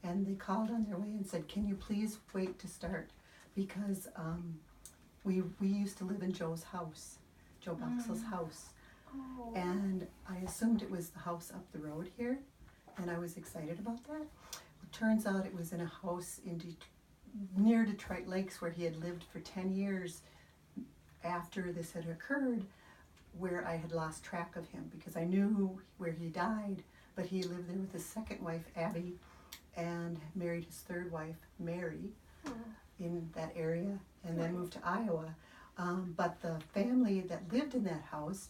and they called on their way and said, "Can you please wait to start?" Because we used to live in Joe's house, Joe Boxell's house, Oh. and I assumed it was the house up the road here, and I was excited about that. It turns out it was in a house in near Detroit Lakes where he had lived for 10 years after this had occurred, where I had lost track of him because I knew where he died, but he lived there with his second wife, Abby, and married his third wife, Mary, in that area, and then moved to Iowa. But the family that lived in that house,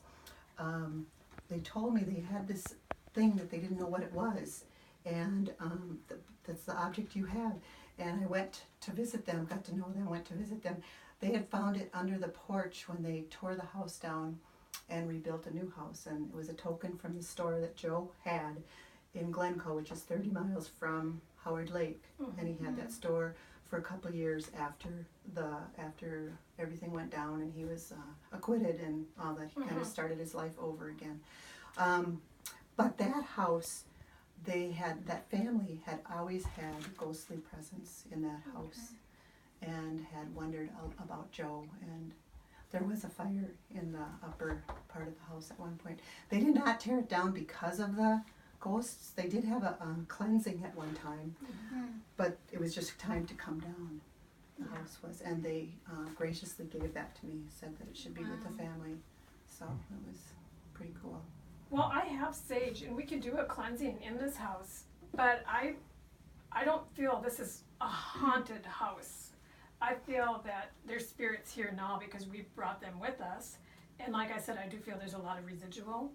they told me they had this thing that they didn't know what it was, and that's the object you have. And I went to visit them, got to know them, went to visit them. They had found it under the porch when they tore the house down and rebuilt a new house, and it was a token from the store that Joe had in Glencoe, which is 30 miles from Howard Lake. And he had that store for a couple of years after everything went down and he was acquitted and all that. He kind of started his life over again. But that house, that family had always had ghostly presence in that house, and had wondered about Joe. And there was a fire in the upper part of the house at one point. They did not tear it down because of the ghosts. They did have a cleansing at one time, but it was just time to come down. The house was, and they graciously gave that to me, said that it should be with the family. So it was pretty cool. Well, I have sage, and we could do a cleansing in this house, but I don't feel this is a haunted house. I feel that there's spirits here now because we brought them with us, and like I said, I do feel there's a lot of residual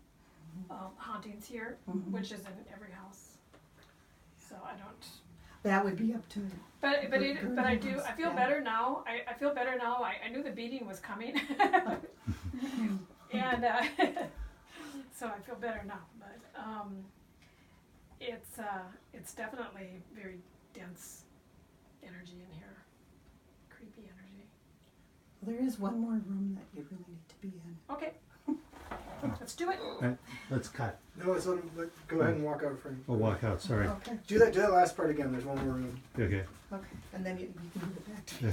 hauntings here, which is in every house. So I don't. That would be up to. But I do. I feel better now. I feel better now. I knew the beating was coming, and so I feel better now. But it's definitely very dense energy in here, creepy energy. Well, there is one more room that you really need to be in. Okay, let's do it. Let's cut. No, it's on, go ahead and walk out, Frank. We'll walk out, sorry. Okay. Do that last part again. There's one more room. Okay. Okay. And then you can give it back to me.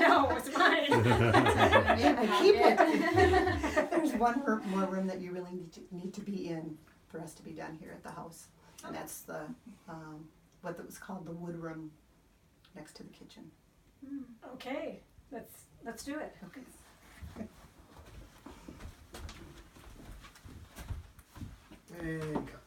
No, it's mine. I keep it. There's one more room that you really need to be in for us to be done here at the house, and that's the what was called the wood room next to the kitchen. Okay, let's do it. Okay. And cut.